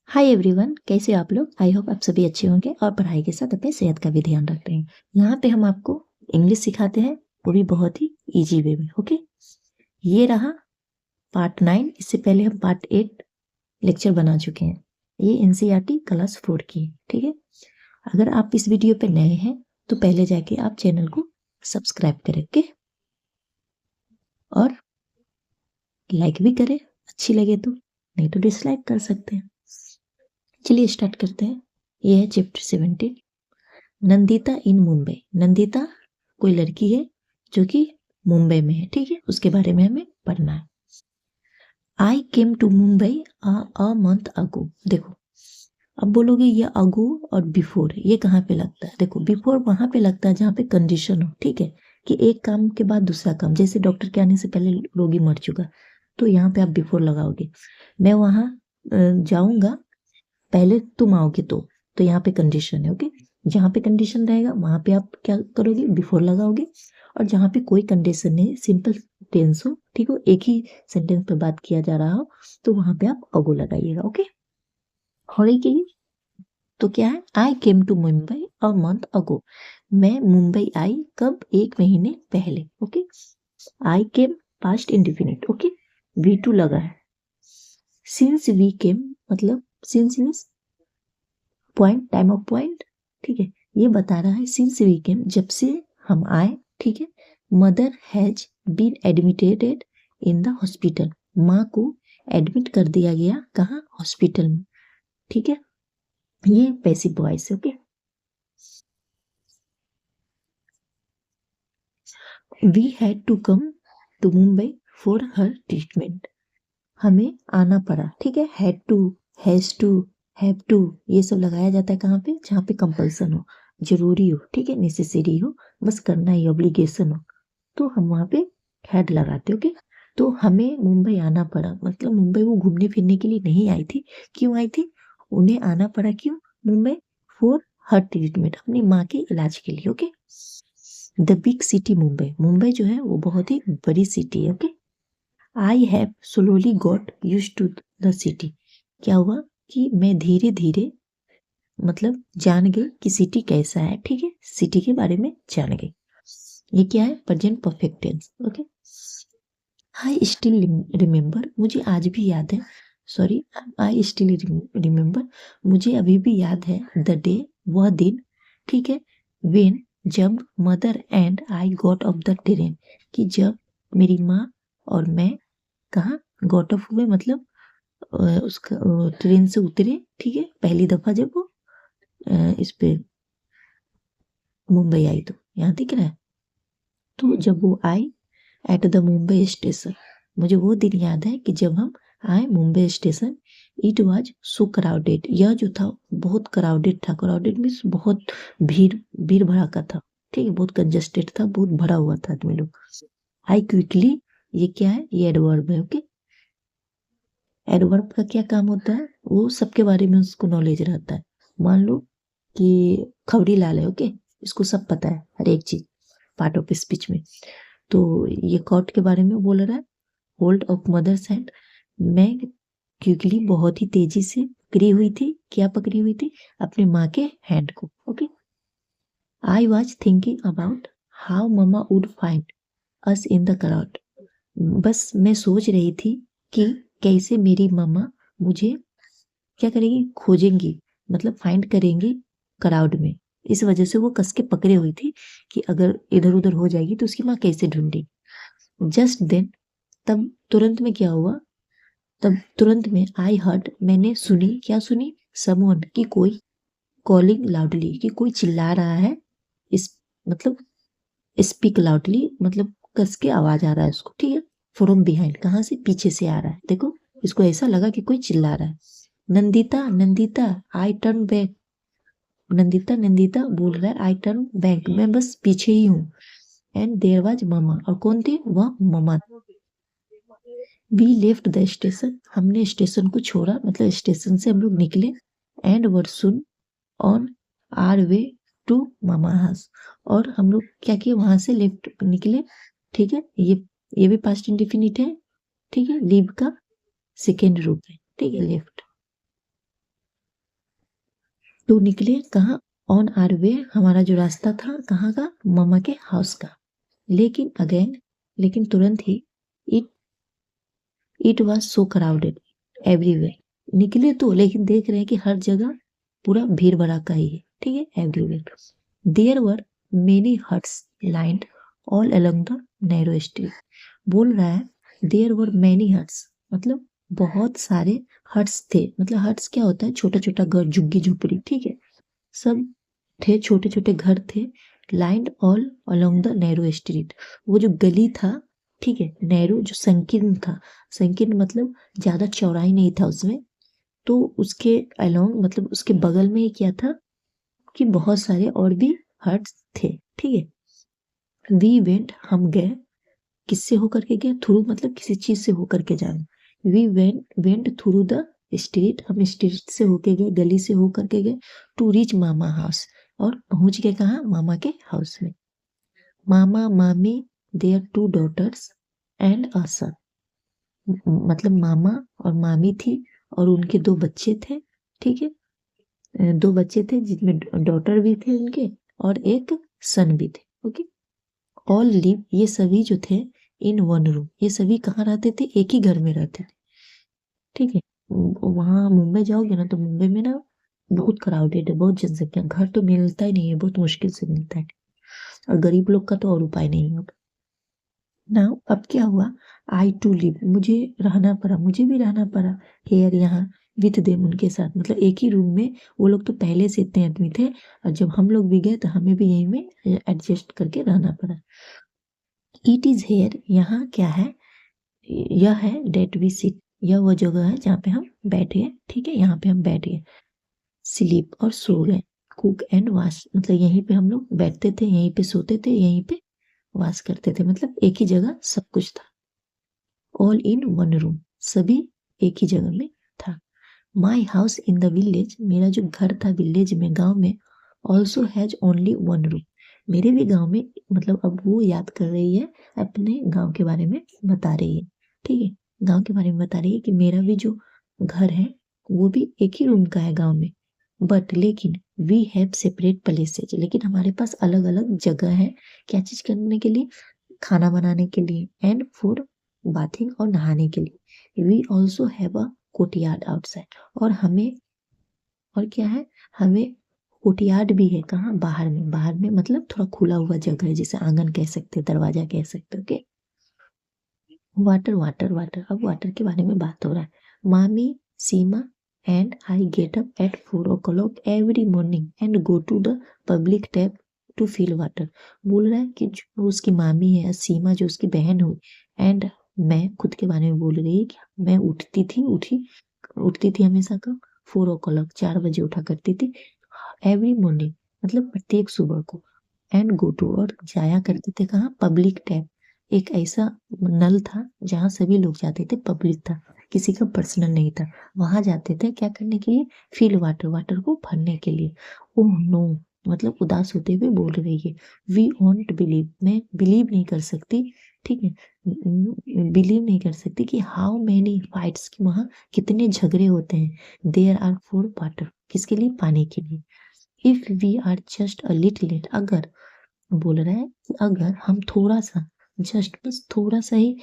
Hi everyone, कैसे हो आप लोग। आई होप आप सभी अच्छे होंगे और पढ़ाई के साथ अपने सेहत का भी ध्यान रख रहे हैं। यहाँ पे हम आपको इंग्लिश सिखाते हैं, वो भी बहुत ही इजी वे में। ओके, ये रहा पार्ट 9। इससे पहले हम पार्ट 8 लेक्चर बना चुके हैं। ये एनसीईआरटी क्लास 4 की है। ठीक है, अगर आप इस वीडियो पे नए हैं तो पहले जाके आप चैनल को सब्सक्राइब करें। ओके, और लाइक भी करें अच्छी लगे तो, नहीं तो डिसलाइक कर सकते हैं। चलिए स्टार्ट करते हैं। ये है चैप्टर 17, नंदिता इन मुंबई। नंदिता कोई लड़की है जो कि मुंबई में है। ठीक है, उसके बारे में हमें पढ़ना है। I came to Mumbai a month ago. देखो, अब बोलोगे ये अगो और बिफोर ये कहाँ पे लगता है। देखो, बिफोर वहां पे लगता है जहाँ पे कंडीशन हो। ठीक है, कि एक काम के बाद दूसरा काम, जैसे डॉक्टर के आने से पहले रोगी मर चुका, तो यहाँ पे आप बिफोर लगाओगे। मैं वहां जाऊंगा पहले तुम आओगे तो यहाँ पे कंडीशन है। ओके, जहाँ पे कंडीशन रहेगा वहां पे आप क्या करोगे, बिफोर लगाओगे। और जहाँ पे कोई कंडीशन नहीं, सिंपल टेंस हो, ठीक हो, एक ही सेंटेंस पे बात किया जा रहा हो, तो वहां पे आप अगो लगाइएगा। ओके, हो रही कि तो क्या है, I came to Mumbai a month ago. मैं मुंबई आई कब, एक महीने पहले। Okay, I came past indefinite. Okay, V2 लगा है। सिंस वी केम मतलब since means point, time of point. ठीक है, ये बता रहा है सिंस वी केम, जब से हम आए। ठीक है, mother has been admitted in the hospital. माँ को एडमिट कर दिया गया कहाँ, हॉस्पिटल में। ठीक है, ये पैसिव वॉइस है। Okay, we had to come to Mumbai for her treatment. हमें आना पड़ा। ठीक है, had to, has to, have to, ये सब लगाया जाता है कहाँ पे, जहाँ पे कंपल्सन हो, जरूरी हो। ठीक है, नेसेसरी हो, बस करना ही, ऑब्लिगेशन हो, तो हम वहाँ पे हैड लगाते। ओके, तो हमें मुंबई आना पड़ा मतलब मुंबई वो घूमने फिरने के लिए नहीं आई थी। क्यों आई थी, उन्हें आना पड़ा क्यों मुंबई, फॉर हर ट्रीटमेंट, अपनी माँ के इलाज के लिए। Okay, the big city Mumbai. Mumbai जो है वो बहुत ही बड़ी सिटी है। Okay, I have slowly got use to the city. क्या हुआ कि मैं धीरे धीरे मतलब जान गई कि सिटी कैसा है। ठीक है, सिटी के बारे में जान गई। ये क्या है, present perfect tense. Okay, I still remember, मुझे आज भी याद है। सॉरी, आई स्टिल रिमेम्बर, मुझे अभी भी याद है। द डे, वह दिन। ठीक है, वेन, जब mother and I got off the train, कि जब मेरी माँ और मैं कहाँ गॉट ऑफ हुए, मतलब उसका ट्रेन से उतरे। ठीक है, पहली दफा जब वो इस पे मुंबई आई, तो यहाँ दिख रहा है। तो जब वो आई एट द मुंबई स्टेशन, मुझे वो दिन याद है कि जब हम आए Mumbai station. It was so crowded, यह जो था बहुत क्राउडेड था। क्राउडेड मीन्स बहुत भीड़, भीड़ भड़ाका था। ठीक है, बहुत कंजेस्टेड था, बहुत भरा हुआ था आदमी लोग। आई क्विकली, ये क्या है, ये एडवर्ब है। ओके, एडवर्ब का क्या काम होता है, वो सबके बारे में उसको नॉलेज रहता है। मान लो कि खबरी लाल है। ओके, इसको सब पता है, हर एक चीज, पार्ट ऑफ स्पीच में। तो ये कॉट के बारे में बोल रहा है, होल्ड ऑफ मदर्स हैंड। मैं क्विकली, बहुत ही तेजी से पकड़ी हुई थी। क्या पकड़ी हुई थी, अपने माँ के हैंड को। Okay, I was thinking about how mama would find us in the crowd. बस मैं सोच रही थी कि कैसे मेरी मम्मा मुझे क्या करेगी, खोजेंगी, मतलब फाइंड करेंगी क्राउड में। इस वजह से वो कस के पकड़े हुई थी कि अगर इधर उधर हो जाएगी तो उसकी माँ कैसे ढूंढेगी। जस्ट देन, तब तुरंत में क्या हुआ, तब तुरंत में आई हर्ड, मैंने सुनी, क्या सुनी, समवन, कि कोई, कॉलिंग लाउडली, कि कोई चिल्ला रहा है। इस मतलब स्पीक लाउडली मतलब कस के आवाज आ रहा है उसको। ठीक है, फ्रॉम बिहाइंड, कहाँ से, पीछे से आ रहा है। देखो, इसको ऐसा लगा कि कोई चिल्ला रहा है। Nandita, Nandita, I turn back. Nandita, Nandita बोल रहा है, आई टर्न बैक, मैं बस पीछे ही हूँ। एंड देयर वाज ममा, और कौन थी, वह ममा। वी लेफ्ट द स्टेशन, हमने स्टेशन को छोड़ा, मतलब स्टेशन से हम लोग निकले। And were soon on our way to mama house, और हम लोग क्या किए, वहां से लेफ्ट निकले। ठीक है, ये भी पास्ट इंडेफिनिट है। ठीक है, लीव का सेकेंड रूप है। ठीक है, लेफ्ट। तो निकले कहाँ, ऑन आर वे, हमारा जो रास्ता था कहाँ का, मामा के हाउस का। लेकिन तुरंत ही it it was so crowded everywhere. निकले तो लेकिन देख रहे हैं कि हर जगह पूरा भीड़ भड़ाका ही है, ठीक है, everywhere. There were many huts lined all along the narrow street. बोल रहा है देयर वर मेनी हट्स, मतलब बहुत सारे हट्स थे। मतलब हट्स क्या होता है, छोटा छोटा घर, झुग्गी झुपड़ी, ठीक है, सब थे, छोटे छोटे घर थे। Lined all along the narrow street, वो जो गली था, ठीक है, नैरो जो संकीर्ण था, संकीर्ण मतलब ज्यादा चौड़ाई नहीं था उसमें, तो उसके अलोंग मतलब उसके बगल में ही क्या था कि बहुत सारे और भी हट्स थे, ठीक है। वी वेंट, हम गए, किससे होकर के गए, थ्रू मतलब किसी चीज से होकर के जाना। We went through the street, हम स्ट्रीट से होके गए, गली से होकर के गए, टू रीच मामा हाउस, और पहुंच गए कहाँ, मामा के हाउस में। Mama mami their two daughters and a son, मतलब मामा और मामी थी और उनके दो बच्चे थे, ठीक है, दो बच्चे थे जिसमें डॉटर भी थे उनके और एक सन भी थे, ओके। ऑल लिव, ये सभी जो थे, इन वन रूम, ये सभी कहाँ रहते थे, एक ही घर में रहते थे, ठीक है। वहां मुंबई जाओगे ना तो मुंबई में ना बहुत क्राउडेड है, बहुत जनसंख्या, घर तो मिलता ही नहीं है, बहुत मुश्किल से मिलता है, और गरीब लोग का तो और उपाय नहीं होगा ना। अब क्या हुआ, आई टू लिव, मुझे रहना पड़ा, मुझे भी रहना पड़ा हेयर, यहाँ विथ देम, उनके साथ, मतलब एक ही रूम में। वो लोग तो पहले से इतने आदमी थे, और जब हम लोग भी गए तो हमें भी यहीं में एडजस्ट करके रहना पड़ा। इट इज हेयर, यहाँ क्या है, यह है डेट वी सिट, यह वो जगह है जहाँ पे हम बैठे हैं, ठीक है, यहाँ पे हम बैठ गए। स्लीप, और सो गए। कुक एंड वाश, मतलब यहीं पे हम लोग बैठते थे, यहीं पे सोते थे, यहीं पे वास करते थे, मतलब एक ही जगह सब कुछ था। ऑल इन वन रूम, सभी एक ही जगह में था। My house in the village, मेरा जो घर था विलेज में, गांव में, also has only one room, मेरे भी गांव में, मतलब अब वो याद कर रही है, अपने गांव के बारे में बता रही है, ठीक है, गांव के बारे में बता रही है कि मेरा भी जो घर है वो भी एक ही रूम का है गांव में। बट लेकिन वी हैव सेपरेट प्लेसेज, लेकिन हमारे पास अलग अलग जगह है, क्या चीज करने के लिए, खाना बनाने के लिए, एंड फॉर बाथिंग, और नहाने के लिए। We also have a courtyard outside, और हमें, और क्या है, हमें कोर्टयार्ड भी है, कहाँ, बाहर में, बाहर में मतलब थोड़ा खुला हुआ जगह है, जिसे आंगन कह सकते, दरवाजा कह सकते, ओके। वाटर वाटर वाटर, अब वाटर के बारे में बात हो रहा है। Mami, Seema and I get up at 4 o'clock every morning and go to the public tap to fill water. बोल रहा है कि जो उसकी मामी है, सीमा जो उसकी बहन हुई, एंड मैं खुद के बारे में बोल रही है कि मैं उठती थी हमेशा कब, 4 o'clock, 4 बजे उठा करती थी, एवरी मॉर्निंग, मतलब प्रत्येक सुबह को, एंड गो टू, और जाया करते थे कहाँ, पब्लिक टैप, एक ऐसा नल था जहाँ सभी लोग जाते थे, पब्लिक था, किसी का पर्सनल नहीं था, वहां जाते थे क्या करने के लिए, फील वाटर, वाटर को भरने के लिए। ओह नो, मतलब उदास होते हुए बोल रही है, वी वॉन्ट बिलीव, मैं बिलीव नहीं कर सकती, ठीक है, बिलीव नहीं कर सकती कि हाउ मेनी फाइट्स, की वहां कितने झगड़े होते हैं, देयर आर फॉर वाटर, किसके लिए, पानी के लिए। If we are just a little late, अगर, बोल रहा है कि अगर हम थोड़ा सा, जस्ट बस थोड़ा सा ही,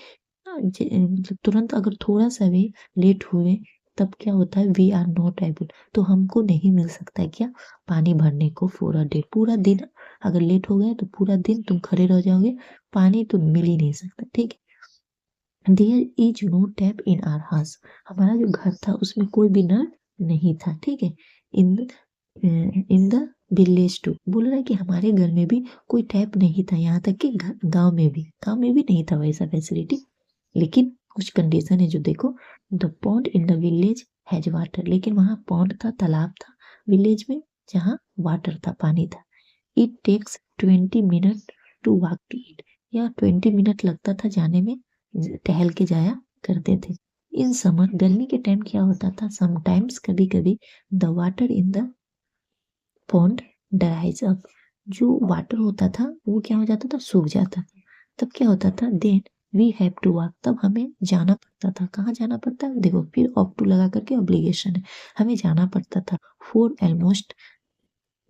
मतलब तुरंत अगर थोड़ा सा भी लेट हुए, तब क्या होता है, वी आर नॉट एबल, तो हमको नहीं मिल सकता है क्या, पानी भरने को, फॉर अ डे, पूरा दिन, अगर लेट हो गए तो पूरा दिन तुम खड़े रह जाओगे, पानी तो मिल ही नहीं सकता, ठीक है। There is no tap in our house, हमारा जो घर था उसमें कोई भी नल नहीं था, ठीक है। इन इन द विलेज टू, बोल रहा है कि हमारे घर में भी कोई टैप नहीं था, यहाँ तक कि गांव में भी नहीं था वैसा फैसिलिटी। लेकिन कुछ कंडीशन है जो देखो, the pond in the village has water, लेकिन वहां पॉन्ड था, तालाब था विलेज में, जहाँ वाटर था, पानी था। It takes 20 minute to walk to it, या 20 मिनट लगता था जाने में, टहल के जाया करते थे। इन समर, गर्मी के टाइम क्या होता था, समटाइम्स, कभी कभी, the water in the pond ड्राइज up, जो वाटर होता था वो क्या हो जाता था, सूख जाता था, तब क्या होता था, then we have to walk, तब हमें जाना पड़ता था, कहाँ जाना पड़ता है, देखो फिर ऑफ टू लगा करके ऑब्लिगेशन है, हमें जाना पड़ता था, for almost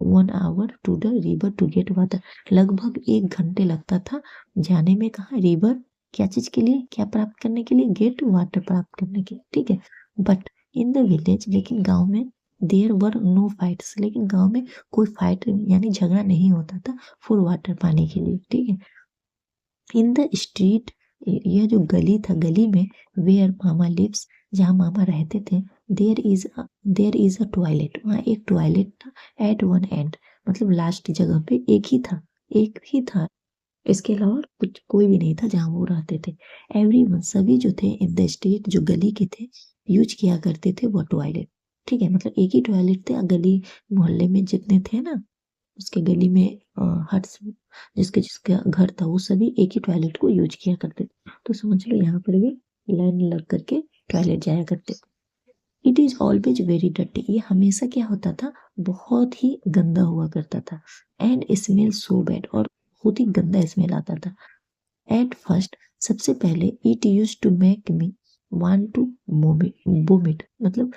1 hour to the river to get water। लगभग 1 घंटे लगता था जाने में, कहाँ, रिवर, क्या चीज के लिए, क्या प्राप्त करने के लिए, गेट वाटर प्राप्त करने के लिए, ठीक है। बट इन द विलेज, लेकिन गांव में, देयर वर नो फाइट्स, लेकिन गांव में कोई फाइट यानी झगड़ा नहीं होता था फॉर वाटर, पानी के लिए, ठीक है। इन द स्ट्रीट, यह जो गली था, गली में, वेयर मामा लिव्स, जहाँ मामा रहते थे, देयर इज अ टॉयलेट, वहाँ एक टॉयलेट था, एट वन एंड, मतलब लास्ट जगह पे एक ही था, इसके अलावा कुछ कोई भी नहीं था जहाँ वो रहते थे। एवरीवन, सभी जो थे इन द स्ट्रीट, जो गली के थे, यूज किया करते थे वो टॉयलेट, ठीक है। मतलब एक ही टॉयलेट थे, गली मोहल्ले में जितने थे ना, उसके गली में हट्स, जिसके जिसका घर था, वो सभी एक ही टॉयलेट को यूज किया करते थे। तो समझ लो यहाँ पर भी लाइन लग करके टॉयलेट जाया करते थे। It is always very dirty, ये हमेशा क्या होता था, बहुत ही गंदा हुआ करता था। एंड स्मेल सो बैड, और बहुत ही गंदा स्मेल आता था। एट फर्स्ट, सबसे पहले, it used to make me want to vomit, मतलब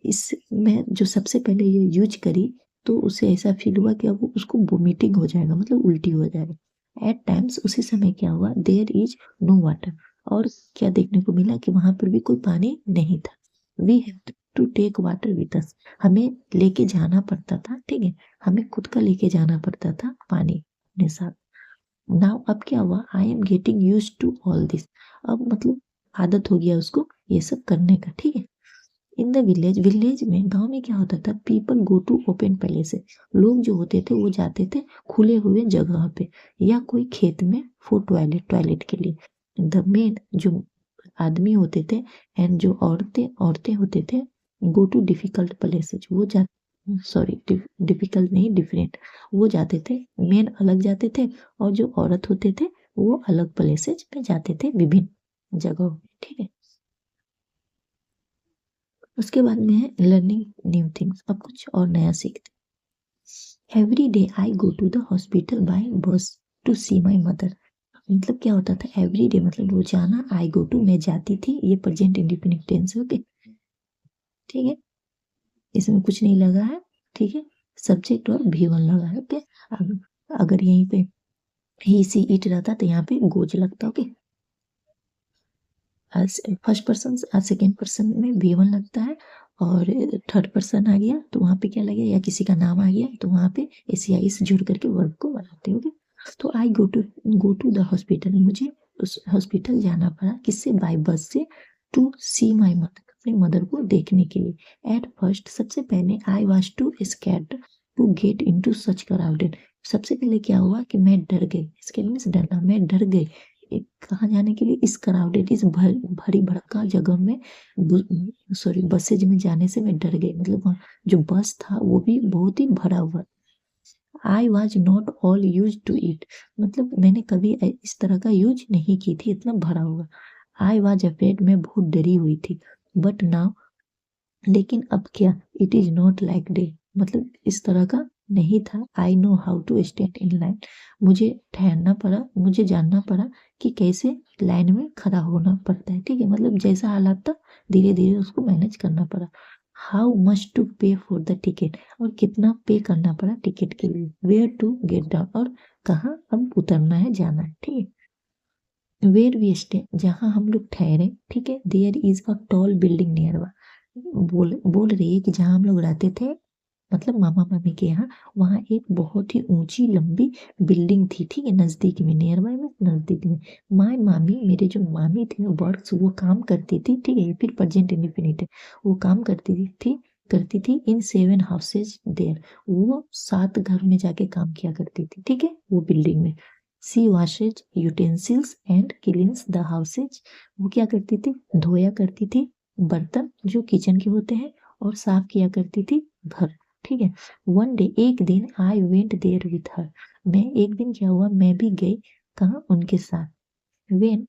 इस मैं जो सबसे पहले ये यूज करी, तो उसे ऐसा फील हुआ कि अब उसको वोमिटिंग हो जाएगा, मतलब उल्टी हो जाएगा। एट टाइम्स, उसी समय क्या हुआ, देयर इज नो वाटर, और क्या देखने को मिला कि वहां पर भी कोई पानी नहीं था। We have to take water with us, हमें लेके जाना पड़ता था, ठीक है, हमें खुद का लेके जाना पड़ता था पानी अपने साथ। नाउ अब क्या हुआ, I am getting used to all this, अब मतलब आदत हो गया उसको ये सब करने का, ठीक है। इन द विलेज, विलेज में, गांव में क्या होता था, people go to open places, लोग जो होते थे वो जाते थे खुले हुए जगह पे, या कोई खेत में फॉर टॉयलेट, टॉयलेट के लिए। द मेन, जो आदमी होते थे, एंड जो औरतें औरतें होते थे, गो टू डिफिकल्ट प्लेसेस, वो जा सॉरी डिफिकल्ट नहीं, डिफरेंट, वो जाते थे, मेन अलग जाते थे, और जो औरत होते थे वो अलग प्लेसेज पे जाते थे, विभिन्न जगहों, ठीक है। उसके बाद में है लर्निंग न्यू थिंग्स, अब कुछ और नया सीखते। Every day I go to the hospital by bus to see my mother, मतलब क्या होता था, एवरी डे मतलब रोजाना, आई गो टू मैं जाती थी, ये प्रेजेंट इंडिपेंडेंट टेंस है, ओके, ठीक है, इसमें कुछ नहीं लगा है, ठीक है, सब्जेक्ट और भी1 लगा है, ओके। अगर यहीं पे ही सी इट रहता तो यहाँ पे गोज लगता, okay. First person, second person में V1 लगता है, और थर्ड पर्सन आ गया तो वहां पे क्या लगेगा, या किसी का नाम आ गया तो वहां पे एसीआई से जुड़ करके वर्ब को बनाते हो, तो I go to the hospital, मुझे उस हॉस्पिटल जाना पड़ा, किससे, बाय बस से, टू सी माई मदर, अपनी मदर को देखने के लिए। एट फर्स्ट, सबसे पहले, I was too scared to get into such crowded, सबसे पहले क्या हुआ कि मैं डर गई, इसके मीन्स डरना, मैं डर गई कहाँ जाने के लिए, इस क्राउडेड, इस भरी भड़का जगह में, सॉरी बसेज में जाने से मैं डर गई, मतलब वहाँ जो बस था वो भी बहुत ही भरा हुआ। I was not all used to it, मतलब मैंने कभी इस तरह का यूज नहीं की थी, इतना भरा हुआ। आई वॉज अफ्रेड, मैं बहुत डरी हुई थी। बट नाउ, लेकिन अब क्या, it is not like day, मतलब इस तरह का नहीं था। I know how to stand in line, मुझे ठहरना पड़ा, मुझे जानना पड़ा कि कैसे लाइन में खड़ा होना पड़ता है, ठीक है, मतलब जैसा हालात था धीरे धीरे उसको मैनेज करना पड़ा। हाउ मच टू पे फॉर द टिकट, और कितना पे करना पड़ा टिकट के लिए। वेयर टू गेट डाउन, और कहाँ अब उतरना है, जाना है, ठीक है। वेयर वी स्टे, जहाँ हम लोग ठहरे, ठीक है। There is a tall building near, बोल रही है कि जहाँ हम लोग रहते थे, मतलब मामा मामी के यहाँ, वहाँ एक बहुत ही ऊंची लंबी बिल्डिंग थी, ठीक है, नजदीक में, नियर बाय में, नजदीक में। माय मामी, मेरे जो मामी थे, वर्क्स, वो काम करती थी, ठीक है, फिर प्रेजेंट इंडिफिनिट है, वो काम करती थी इन 7 हाउसेज देयर, वो 7 घर में जाके काम किया करती थी, ठीक है, वो बिल्डिंग में। She washes utensils and cleans the houses, वो क्या करती थी, धोया करती थी बर्तन जो किचन के होते हैं, और साफ किया करती थी घर, ठीक है। वन डे, एक दिन, I went there with her, मैं एक दिन क्या हुआ, मैं भी गई, कहाँ, उनके साथ। When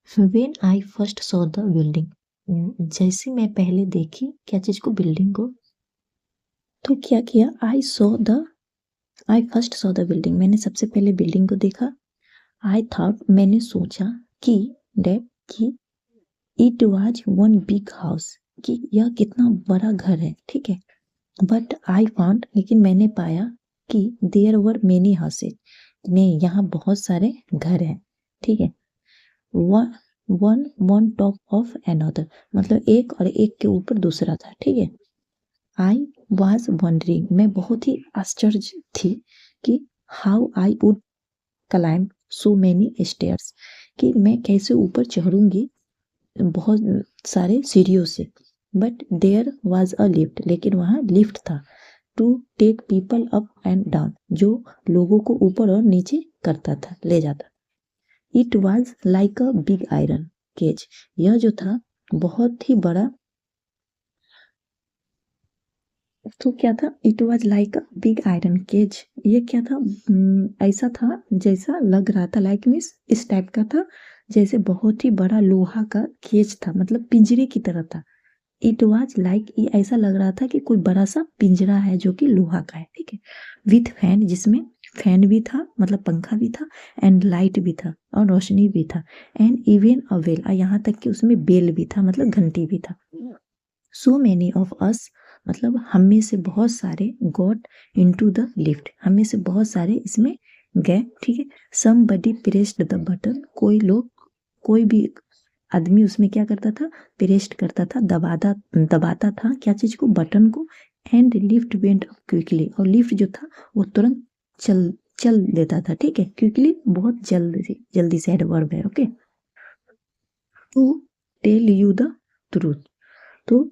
when I first saw the building, जैसे मैं पहले देखी क्या चीज को, बिल्डिंग को, तो क्या किया, आई फर्स्ट सॉ द बिल्डिंग, मैंने सबसे पहले बिल्डिंग को देखा। आई थॉट, मैंने सोचा कि डेट, कि it was one big house, कि यह कितना बड़ा घर है, ठीक है। बट आई फाउंड, लेकिन मैंने पाया कि देयर वर मेनी हाउसेज, नहीं यहाँ बहुत सारे घर हैं, ठीक है। One one one top of another, मतलब एक और एक के ऊपर दूसरा था, ठीक है। आई वॉज वंडरिंग, मैं बहुत ही आश्चर्य थी कि how I would climb so many stairs, कि मैं कैसे ऊपर चढ़ूंगी बहुत सारे सीढ़ियों से। But there was a lift, लेकिन वहाँ लिफ्ट था to take people up and down, जो लोगों को ऊपर और नीचे करता था, ले जाता। It was like a big iron cage, यह जो था बहुत ही बड़ा, तो क्या था, it was like a big iron cage, ये क्या था, ऐसा था जैसा लग रहा था, लाइक मीन्स इस टाइप का था जैसे बहुत ही बड़ा लोहा का केज था, मतलब पिंजरे की तरह था। इट वॉज लाइक, ये ऐसा लग रहा था कि कोई बड़ा सा पिंजरा है जो कि लोहा का है, ठीक है। विथ फैन, जिसमें फैन भी था, मतलब पंखा भी था, एंड लाइट भी था और रोशनी भी था, एंड इवन अ बेल, और यहाँ तक कि उसमें बेल भी था, मतलब घंटी भी था। सो मैनी ऑफ अस, मतलब हम में से बहुत सारे, गॉट इनटू द लिफ्ट, हम में से बहुत सारे इसमें गए, ठीक है। समबडी प्रेस्ड द बटन, कोई लोग, कोई भी आदमी उसमें क्या करता था, प्रेस्ड करता था, दबाता दबाता था क्या चीज को, बटन को। And lift went up quickly, और लिफ्ट जो था वो तुरंत चल चल देता था, ठीक है। क्विकली बहुत जल्दी से एडवर्ब है, okay. To tell you the truth, तो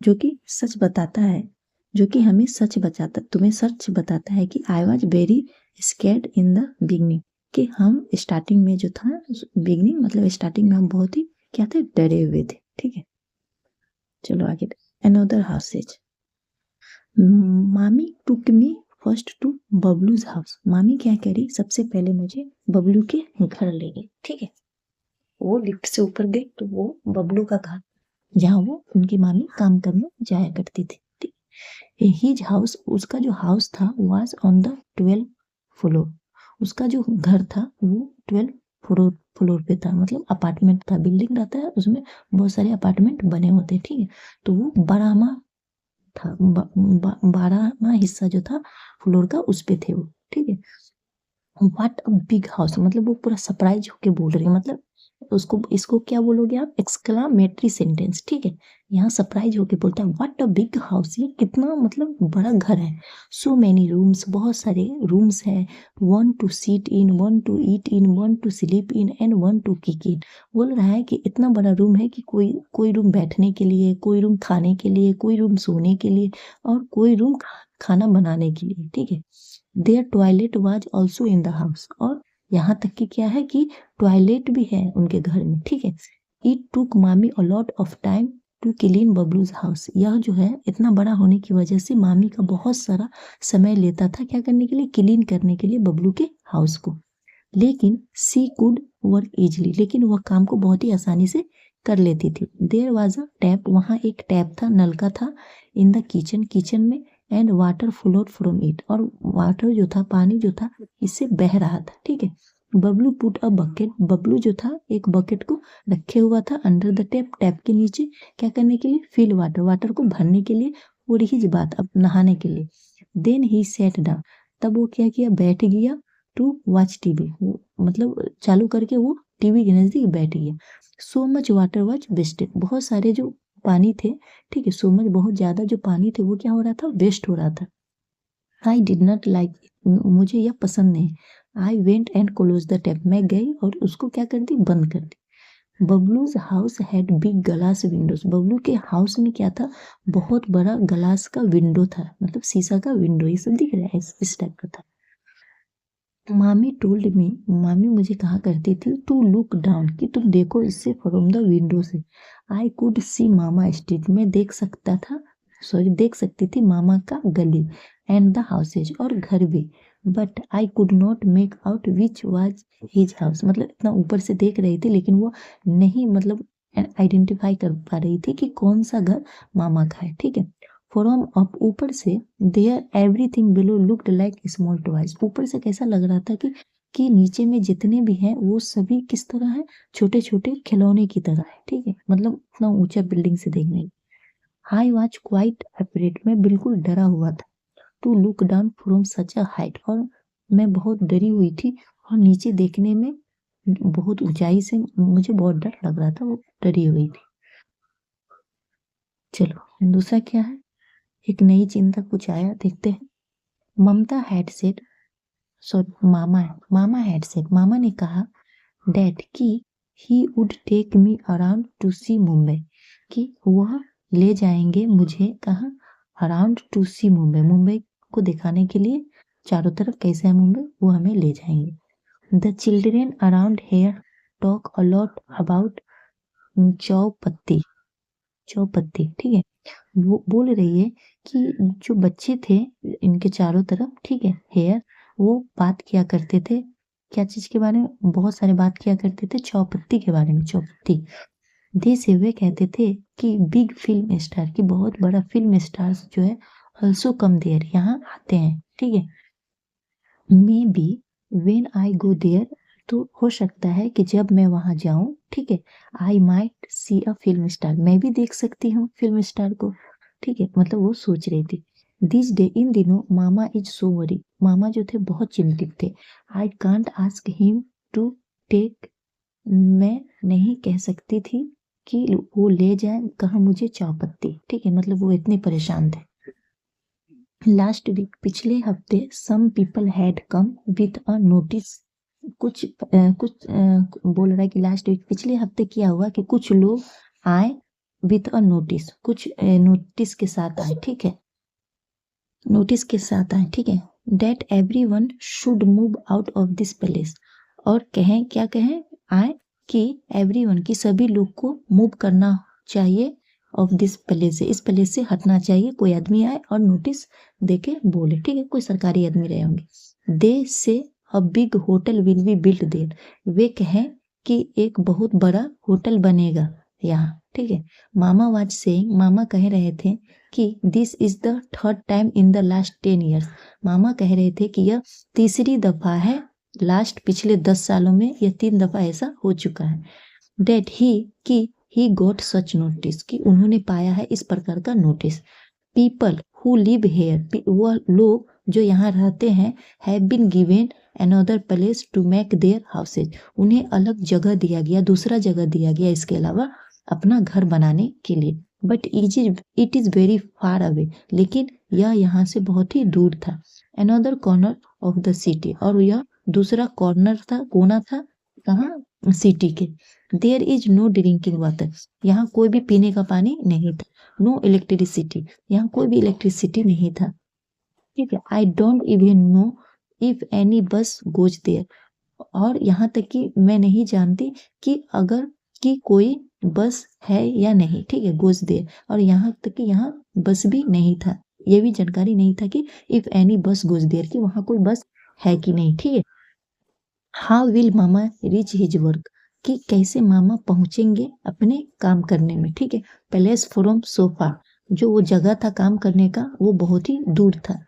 जो कि सच बताता है, जो कि हमें सच बताता, तुम्हें सच बताता है कि I was very scared in the beginning, कि हम स्टार्टिंग में जो था, बिगनिंग मतलब स्टार्टिंग में हम बहुत ही क्या थे, डरे हुए थे, ठीक है। चलो आगे, अनदर हाउसेज। मामी टुक मी फर्स्ट टू बबलूज हाउस, मामी क्या करी, सबसे पहले मुझे बबलू के घर ले गई, ठीक है। वो लिफ्ट से ऊपर गई तो वो बबलू का घर, जहाँ वो उनकी मामी काम करने जाया करती थी, ठीक। हिज हाउस, उसका जो हाउस था, was on the 12th floor, उसका जो घर था वो 12th फ्लोर फ्लोर पे था, मतलब अपार्टमेंट था, बिल्डिंग रहता है उसमें बहुत सारे अपार्टमेंट बने होते हैं, ठीक है। तो वो 12वां था, 12वां हिस्सा जो था फ्लोर का, उस पे थे वो, ठीक है। व्हाट अ बिग हाउस, मतलब वो पूरा सरप्राइज होके बोल रही है, मतलब उसको, इसको क्या बोलोगे आप, एक्सक्लामेटरी सेंटेंस, ठीक है। यहाँ सरप्राइज होके बोलता है व्हाट अ बिग हाउस, ये कितना मतलब बड़ा घर है। सो मेनी रूम्स, बहुत सारे रूम्स हैं। One to sit in, one to eat in, one to sleep in, and one to kick in, बोल रहा है कि इतना बड़ा रूम है कि कोई कोई रूम बैठने के लिए, कोई रूम खाने के लिए, कोई रूम सोने के लिए, और कोई रूम खाना बनाने के लिए, ठीक है। There toilet was also in the house, और यहाँ तक कि क्या है कि टॉयलेट भी है उनके घर में, ठीक है। It took Mami a lot of time to clean Babloo's house, यह जो है इतना बड़ा होने की वजह से मामी का बहुत सारा समय लेता था क्या करने के लिए, क्लीन करने के लिए बबलू के हाउस को। लेकिन सी कुड वर्क इजली, लेकिन वह काम को बहुत ही आसानी से कर लेती थी। देयर वाज अ टैप, वहाँ एक टैप था, नलका था, इन द किचन, किचन में, and water flowed from it, और वाटर जो था, पानी जो था इससे बह रहा था, ठीक है। Bablu put a bucket, Bablu जो था एक बकेट को रखे हुआ था अंडर द टैप, टैप के नीचे, क्या करने के लिए, फिल वाटर, वाटर को भरने के लिए, वो रही बात अब नहाने के लिए। देन ही सेट डाउन, तब वो क्या किया, बैठ गया, टू वॉच टीवी, मतलब चालू करके वो टीवी के नजदीक बैठ गया। So much water was wasted, बहुत सारे जो पानी थे, ठीक है, सो मच बहुत ज्यादा जो पानी थे वो क्या हो रहा था, वेस्ट हो रहा था। आई डिड नॉट लाइक, मुझे यह पसंद नहीं। I went and close the tap, मैं गई और उसको क्या कर दी, बंद कर दी। Babloo's house had big glass windows, Babloo के हाउस में क्या था, बहुत बड़ा ग्लास का विंडो था, मतलब शीशा का विंडो, ये सब दिख रहा है, इस टाइप का था। मामी टोल्ड मी, मामी मुझे कहा करती थी, टू लुक डाउन, कि तुम देखो इससे फ्रॉम द विंडो से। I could see mama street, मैं देख सकता था, सॉरी देख सकती थी मामा का गली, एंड द हाउसेज, और घर भी। But I could not make out which was his house, मतलब इतना ऊपर से देख रही थी लेकिन वो नहीं, मतलब आइडेंटिफाई कर पा रही थी कि कौन सा घर मामा का है, ठीक है। फ्रॉम अप, ऊपर से, there everything below looked like small toys, ऊपर से कैसा लग रहा था कि नीचे में जितने भी हैं वो सभी किस तरह है, छोटे छोटे खिलौने की तरह है, ठीक है, मतलब इतना ऊंचा बिल्डिंग से देखने। आई वॉज क्वाइट अफ्रेड, मैं बिल्कुल डरा हुआ था। To look down from such a height, और मैं बहुत डरी हुई थी, और नीचे देखने में बहुत ऊंचाई से मुझे बहुत डर लग रहा था, वो डरी हुई थी। चलो दूसरा क्या है, एक नई चिंता कुछ आया, देखते हैं। Mamta had said, sorry Mama had said, मामा ने कहा डैड कि he would take me around to see Mumbai, कि वह ले जाएंगे मुझे कहाँ, around to see Mumbai, Mumbai को दिखाने के लिए, चारों तरफ कैसे है मुंबई वो हमें ले जाएंगे। The children around here talk a lot about Chowpatty, Chowpatty, ठीक है। वो बोल रही है कि जो बच्चे थे इनके चारों तरफ, ठीक है, हेयर, वो बात किया करते थे, क्या चीज के बारे में, बहुत सारे बात किया करते थे, चौपत्ती के बारे में, चौपत्ती। से वे कहते थे कि बिग फिल्म स्टार, की बहुत बड़ा फिल्म स्टार्स जो है, ऑल्सो कम देयर, यहाँ आते हैं, ठीक है। Maybe when I go there, तो हो सकता है कि जब मैं वहां जाऊं, ठीक है, I might see a film star, मैं भी देख सकती हूँ फिल्म स्टार को, ठीक है, मतलब वो सोच रही थी। दिस डे, इन दिनों मामा इज सो वरी, मामा जो थे बहुत चिंतित थे। I can't ask him to take, मैं नहीं कह सकती थी कि वो ले जाए कहाँ मुझे चौपत्ती, ठीक है, मतलब वो इतने परेशान थे। लास्ट वीक, पिछले हफ्ते, some people had come with a notice, बोल रहा है कि लास्ट वीक, पिछले हफ्ते क्या हुआ कि कुछ लोग आए, विथ अ नोटिस, कुछ नोटिस के साथ आए, ठीक है, नोटिस के साथ आए, ठीक है। That everyone should move out of this place, और कहें, क्या कहें, आए कि एवरी वन, की सभी लोग को मूव करना चाहिए, ऑफ दिस प्लेस से, इस प्लेस से हटना चाहिए, कोई आदमी आए और नोटिस देके बोले, ठीक है, कोई सरकारी आदमी रहे होंगे। They say a big hotel will be built there, वे कहें कि एक बहुत बड़ा होटल बनेगा यहाँ, ठीक है। मामा वाज सेइंग, मामा कह रहे थे कि this is the third time in the last 10 years, मामा कह रहे थे कि यह तीसरी दफा है, लास्ट पिछले 10 सालों में यह 3 दफा ऐसा हो चुका है। डेट ही, कि ही गोट सच नोटिस, कि उन्होंने पाया है इस प्रकार का notice. People who live here, वह लोग जो यहाँ रहते हैं, have been given another place to make their houses, उन्हें अलग जगह दिया गया, दूसरा जगह दिया गया इसके अलावा अपना घर बनाने के लिए। But it is very far away, लेकिन यह यहाँ से बहुत ही दूर था। Another corner of the city, और यह दूसरा कॉर्नर था, कोना था, कहाँ, सिटी के। There is no drinking water, यहाँ कोई भी पीने का पानी नहीं था। नो इलेक्ट्रिसिटी, यहाँ कोई भी इलेक्ट्रिसिटी नहीं था, ठीक है। I don't even know if any बस गोज देयर, और यहाँ तक कि मैं नहीं जानती कि अगर कि कोई बस है या नहीं, ठीक है, गोज देयर, और यहाँ तक कि यहाँ बस भी नहीं था, ये भी जानकारी नहीं था कि इफ एनी बस गोज देयर, कि वहां कोई बस है कि नहीं, ठीक है। How will mama reach his work, कि कैसे मामा पहुंचेंगे अपने काम करने में, ठीक है। प्लेस फ्रॉम सोफा, जो वो जगह था काम करने का, वो बहुत ही दूर था।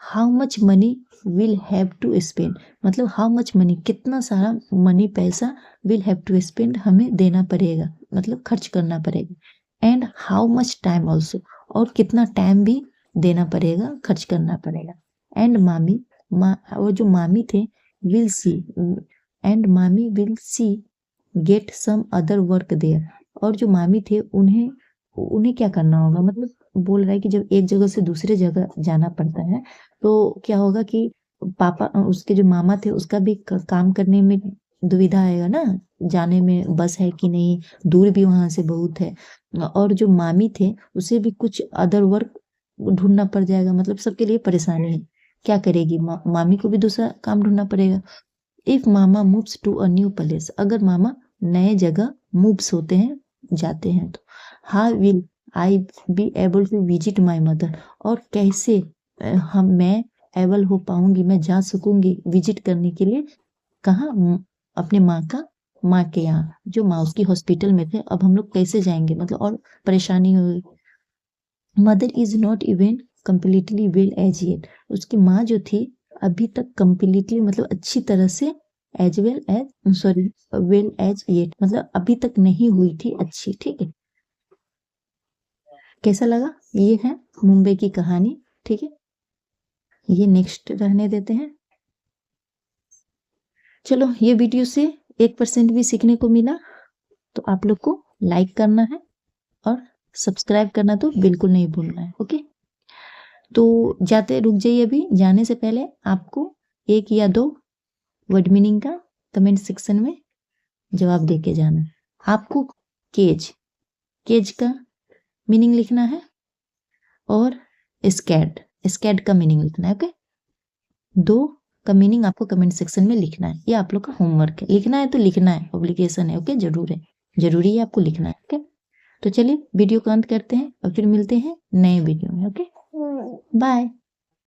How much money will have to spend, मतलब हाउ मच मनी, कितना सारा मनी, पैसा, विल हैव टू स्पेंड, हमें देना पड़ेगा, मतलब खर्च करना पड़ेगा। And how much time also, और कितना टाइम भी देना पड़ेगा, खर्च करना पड़ेगा। एंड मामी, वो जो मामी थे, will see, and mami will see get some other work there, और जो मामी थे उन्हें उन्हें क्या करना होगा, मतलब बोल रहा है कि जब एक जगह से दूसरे जगह जाना पड़ता है तो क्या होगा कि पापा, उसके जो मामा थे, उसका भी काम करने में दुविधा आएगा ना, जाने में बस है कि नहीं, दूर भी वहां से बहुत है। और जो मामी थे उसे भी कुछ अदर वर्क ढूंढना पड़ जाएगा, मतलब सबके लिए परेशानी है, क्या करेगी, मामी को भी दूसरा काम ढूंढना पड़ेगा। If mama moves to a new place, अगर मामा नए जगह मूव्स होते हैं, जाते हैं, तो how will I be able to visit my mother, और कैसे मैं एबल हो पाऊंगी, मैं जा सकूंगी विजिट करने के लिए, कहाँ, अपने माँ के यहाँ, जो माँ उसकी हॉस्पिटल में थे, अब हम लोग कैसे जाएंगे, मतलब और परेशानी होगी। Mother is not even completely well as yet, उसकी माँ जो थी अभी तक कम्प्लीटली, मतलब अच्छी तरह से, as well as, sorry, well as yet, मतलब अभी तक नहीं हुई थी अच्छी, ठीक है। कैसा लगा? ये है मुंबई की कहानी, ठीक है। ये नेक्स्ट रहने देते हैं। चलो, ये वीडियो से 1% भी सीखने को मिला तो आप लोग को लाइक करना है और सब्सक्राइब करना तो बिल्कुल नहीं भूलना है, ओके। तो जाते रुक जाइए, अभी जाने से पहले आपको 1 या 2 वर्ड मीनिंग का कमेंट सेक्शन में जवाब दे के जाना है। आपको केज का मीनिंग लिखना है और स्कैड का मीनिंग लिखना है, ओके। 2 का मीनिंग आपको कमेंट सेक्शन में लिखना है। ये आप लोग का होमवर्क है, लिखना है तो लिखना है, ऑब्लिगेशन है, ओके। जरूरी है आपको लिखना है, ओके। तो चलिए वीडियो को अंत करते हैं और फिर मिलते हैं नए वीडियो में, ओके। बाय।